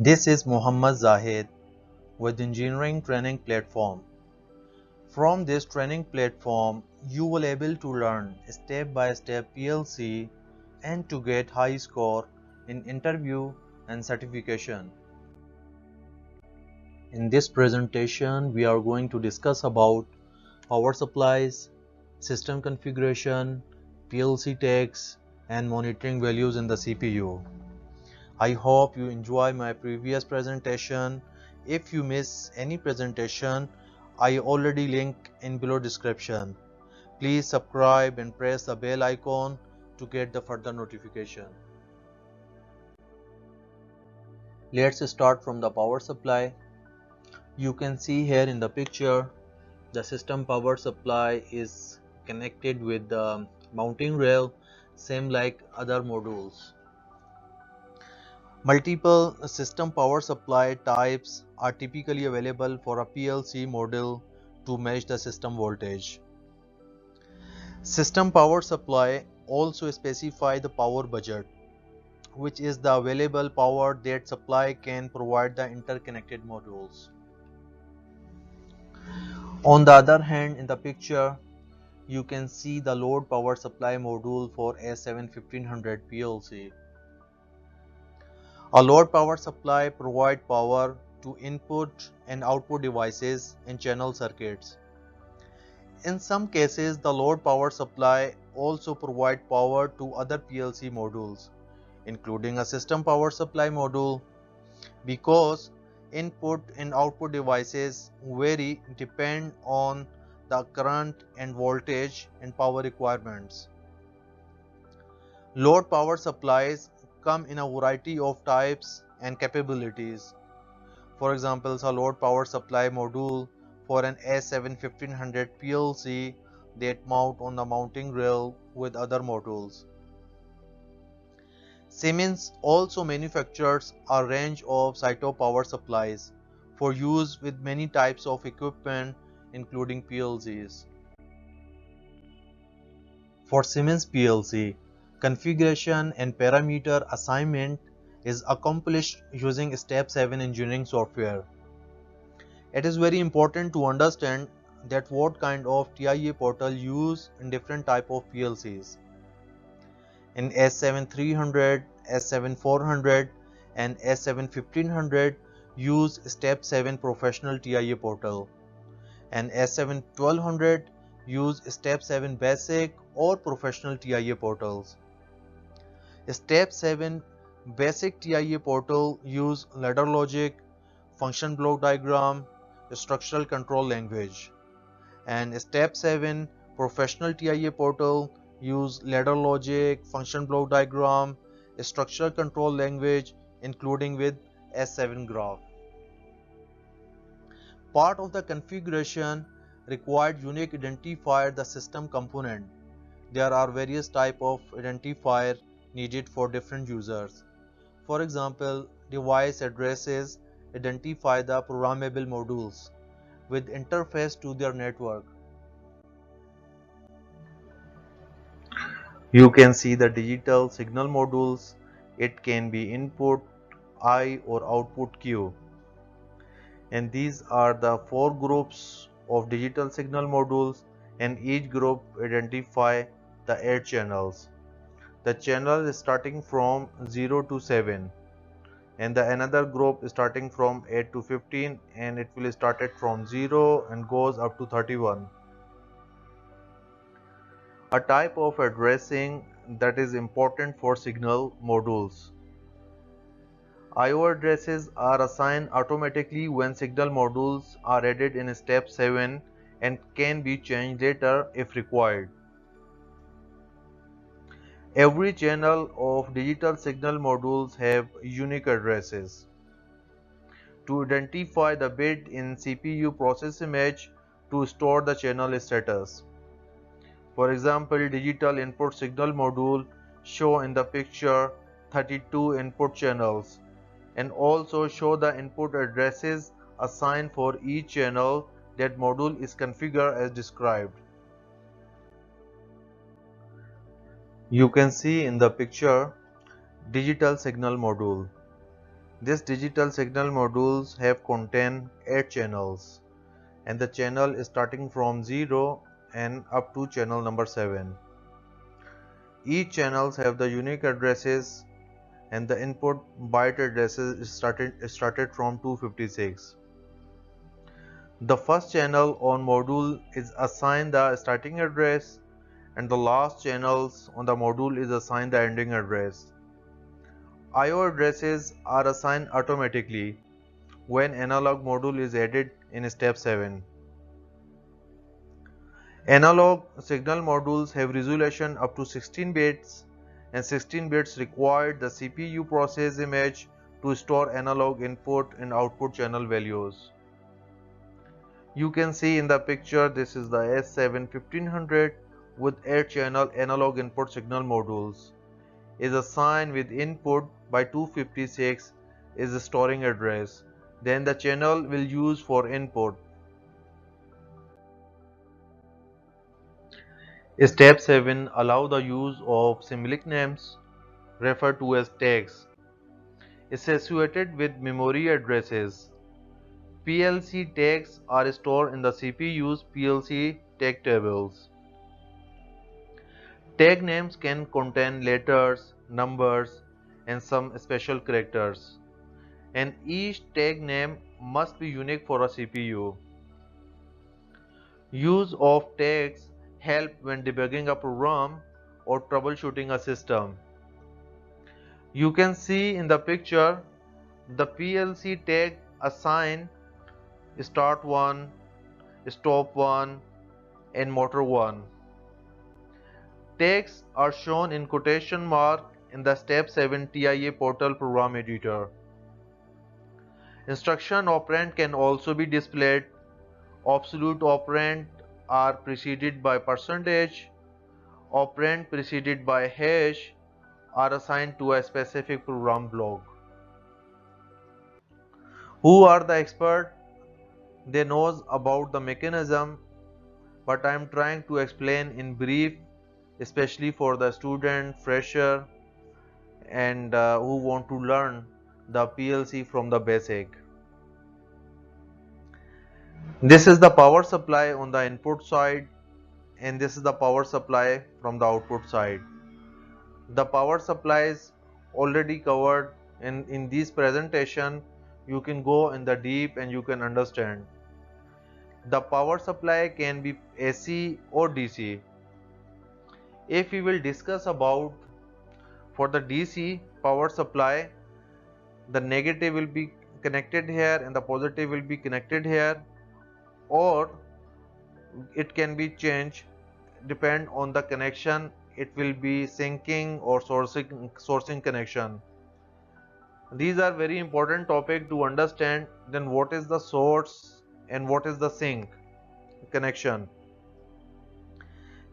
This is Muhammad Zahid with Engineering Training Platform. From this training platform, you will able to learn step-by-step PLC and to get high score in interview and certification. In this presentation, we are going to discuss about power supplies, system configuration, PLC tags, and monitoring values in the CPU. I hope you enjoy my previous presentation. If you miss any presentation, I already link in below description. Please subscribe and press the bell icon to get the further notification. Let's start from the power supply. You can see here in the picture the system power supply is connected with the mounting rail, same like other modules. Multiple system power supply types are typically available for a PLC module to match the system voltage. System power supply also specify the power budget, which is the available power that supply can provide the interconnected modules. On the other hand, in the picture, you can see the load power supply module for S7-1500 PLC. A load power supply provides power to input and output devices and channel circuits. In some cases, the load power supply also provides power to other PLC modules, including a system power supply module, because input and output devices vary depend on the current and voltage and power requirements. Load power supplies come in a variety of types and capabilities. For example, a load power supply module for an S7-1500 PLC that mount on the mounting rail with other modules. Siemens also manufactures a range of Cyto power supplies for use with many types of equipment including PLCs. For Siemens PLC, configuration and parameter assignment is accomplished using Step 7 engineering software. It is very important to understand that what kind of TIA portal used in different type of PLCs. In S7-300, S7-400 and S7-1500 use Step 7 professional TIA portal, and S7-1200 use Step 7 basic or professional TIA portals. Step 7 basic TIA portal use ladder logic, function block diagram, structural control language, and Step 7 professional TIA portal use ladder logic, function block diagram, structural control language including with S7 graph. Part of the configuration required unique identifier the system component. There are various type of identifier needed for different users. For example, device addresses identify the programmable modules with interface to their network. You can see the digital signal modules. It can be input I or output Q. And these are the four groups of digital signal modules, and each group identify the 8 channels. The channel is starting from 0 to 7, and the another group is starting from 8 to 15, and it will start it from 0 and goes up to 31. A type of addressing that is important for signal modules. I/O addresses are assigned automatically when signal modules are added in step 7 and can be changed later if required. Every channel of digital signal modules have unique addresses. To identify the bit in CPU process image to store the channel status. For example, digital input signal module show in the picture 32 input channels, and also show the input addresses assigned for each channel. That module is configured as described. You can see in the picture digital signal module. This digital signal modules have contain 8 channels, and the channel is starting from 0 and up to channel number 7. Each channels have the unique addresses, and the input byte addresses is started from 256. The first channel on module is assigned the starting address, and the last channels on the module is assigned the ending address. I/O addresses are assigned automatically when analog module is added in step 7. Analog signal modules have resolution up to 16 bits, and 16 bits required the CPU process image to store analog input and output channel values. You can see in the picture this is the S7 1500 with 8 channel analog input signal modules. Is assigned with input by 256 is the storing address. Then the channel will use for input. Step 7 allow the use of symbolic names referred to as tags associated with memory addresses. PLC tags are stored in the CPU's PLC tag tables. Tag names can contain letters, numbers, and some special characters, and each tag name must be unique for a CPU. Use of tags help when debugging a program or troubleshooting a system. You can see in the picture the PLC tag assign start 1, stop 1, and motor 1. Tags are shown in quotation mark in the Step 7 TIA Portal Program Editor. Instruction operand can also be displayed. Absolute operand are preceded by percentage. Operand preceded by hash are assigned to a specific program block. Who are the expert? They knows about the mechanism, but I am trying to explain in brief, especially for the student, fresher, and who want to learn the PLC from the basic. This is the power supply on the input side, and this is the power supply from the output side. The power supply is already covered in this presentation. You can go in the deep and you can understand. The power supply can be AC or DC. If we will discuss about for the DC power supply, the negative will be connected here and the positive will be connected here, or it can be changed depend on the connection. It will be syncing or sourcing connection. These are very important topic to understand. Then what is the source and what is the sync connection.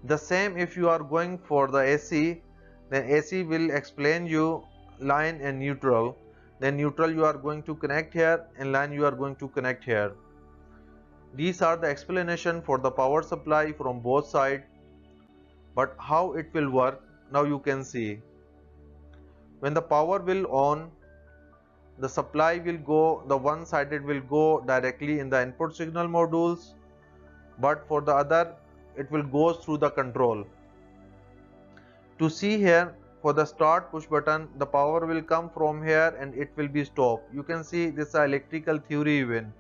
The same if you are going for the AC, then AC will explain you line and neutral. Then neutral you are going to connect here and line you are going to connect here. These are the explanation for the power supply from both sides. But how it will work, now you can see. When the power will on, the supply will go, the one sided will go directly in the input signal modules, but for the other it will go through the control. To see here, for the start push button, the power will come from here and it will be stop. You can see this is electrical theory even.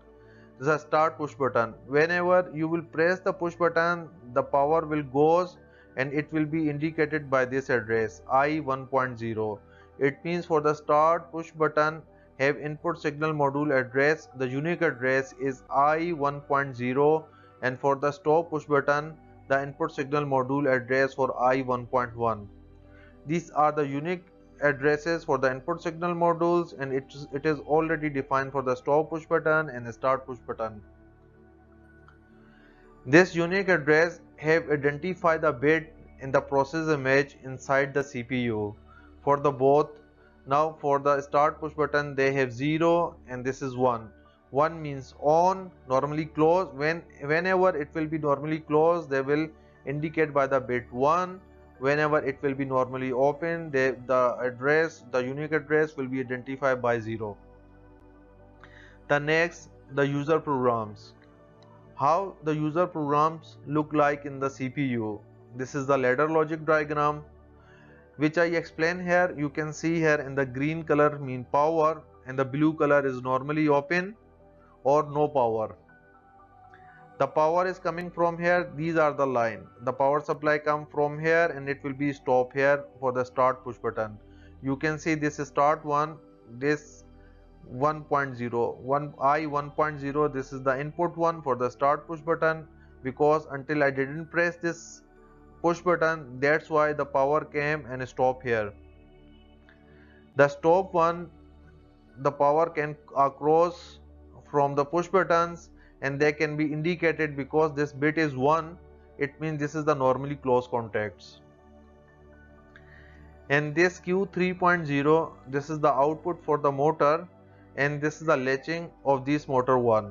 This is a start push button. Whenever you will press the push button, the power will goes and it will be indicated by this address I1.0. It means for the start push button have input signal module address, the unique address is I1.0, and for the stop push button the input signal module address for I1.1. These are the unique addresses for the input signal modules, and it is already defined for the stop push button and the start push button. This unique address have identified the bit in the process image inside the CPU for the both. Now for the start push button they have 0 and this is 1. 1 means on, normally close. Whenever it will be normally closed, they will indicate by the bit 1. Whenever it will be normally open, the unique address will be identified by 0. The next, the user programs. How the user programs look like in the CPU. This is the ladder logic diagram which I explain here. You can see here in the green color mean power and the blue color is normally open or no power. The power is coming from here. These are the line. The power supply come from here and it will be stop here for the start push button. You can see this is start one, this 1.0, I 1.0, this is the input one for the start push button, because until I didn't press this push button, that's why the power came and stop here. The stop one, the power can cross from the push buttons and they can be indicated because this bit is 1, it means this is the normally close contacts. And this Q 3.0, this is the output for the motor and this is the latching of this motor 1.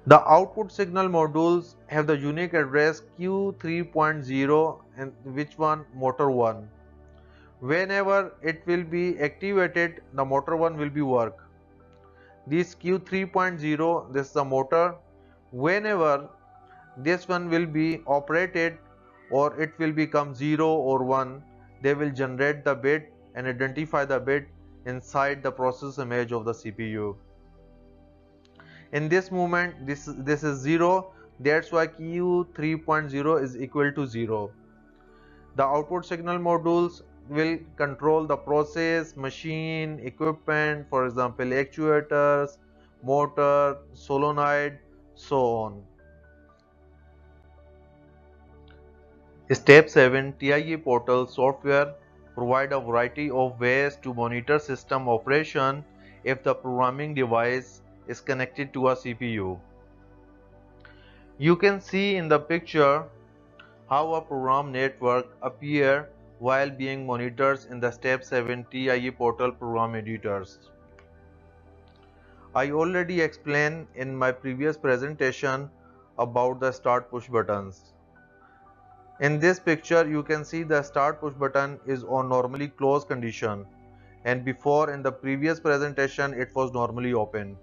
The output signal modules have the unique address Q 3.0 and which one motor 1. Whenever it will be activated, the motor 1 will be work. This Q 3.0, this is the motor. Whenever this one will be operated or it will become 0 or 1, they will generate the bit and identify the bit inside the process image of the CPU. In this moment, this is 0, that's why Q 3.0 is equal to 0. The output signal modules will control the process, machine, equipment, for example actuators, motor, solenoid, so on. Step 7, TIA portal software provide a variety of ways to monitor system operation if the programming device is connected to a CPU. You can see in the picture how a program network appear while being monitored in the Step 7 TIA portal program editors. I already explained in my previous presentation about the start push buttons. In this picture you can see the start push button is on normally closed condition and before in the previous presentation it was normally open.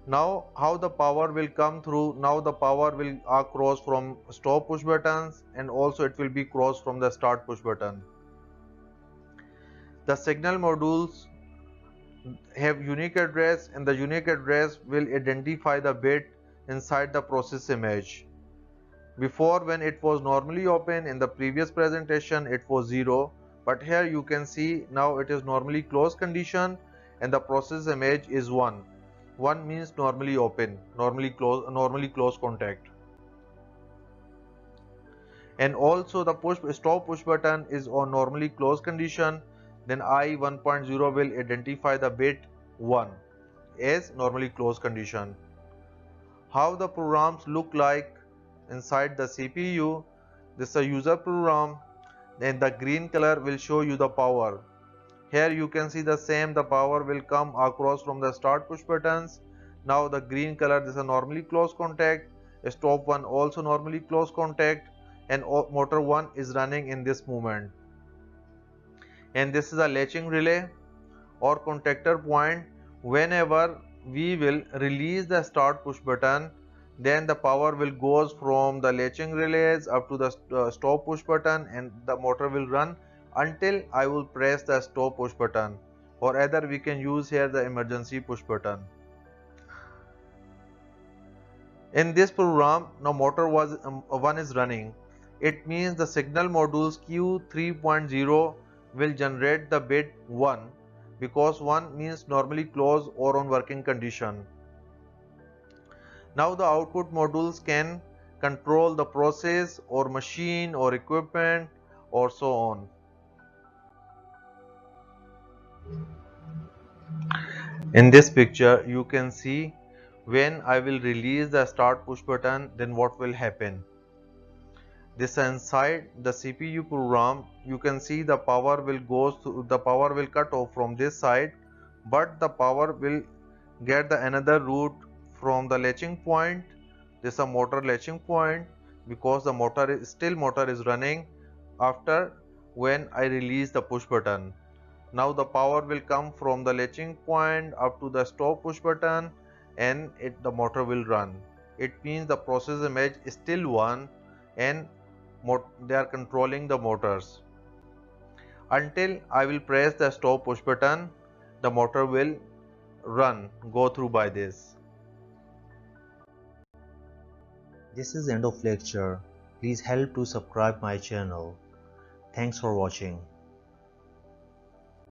Now how the power will come through, now the power will cross from stop push buttons and also it will be crossed from the start push button. The signal modules have unique address and the unique address will identify the bit inside the process image. Before, when it was normally open in the previous presentation it was 0, but here you can see now it is normally closed condition and the process image is 1. 1 means normally open, normally closed contact. And also the stop push button is on normally closed condition, then I 1.0 will identify the bit 1 as normally closed condition. How the programs look like inside the CPU, this is a user program, then the green color will show you the power. Here you can see the same, the power will come across from the start push buttons. Now the green color, this is a normally closed contact, stop one also normally closed contact, and motor 1 is running in this moment. And this is a latching relay or contactor point. Whenever we will release the start push button, then the power will goes from the latching relays up to the stop push button and the motor will run until I will press the stop push button, or either we can use here the emergency push button. In this program, now motor 1 is running. It means the signal modules Q 3.0 will generate the bit 1 because 1 means normally closed or on working condition. Now the output modules can control the process or machine or equipment or so on. In this picture you can see when I will release the start push button, then what will happen. This inside the CPU program, you can see the power will cut off from this side, but the power will get the another route from the latching point. This is a motor latching point because the motor is running after when I release the push button. Now the power will come from the latching point up to the stop push button, and the motor will run. It means the process image is still one, and they are controlling the motors. Until I will press the stop push button, the motor will go through by this. This is end of lecture. Please help to subscribe my channel. Thanks for watching.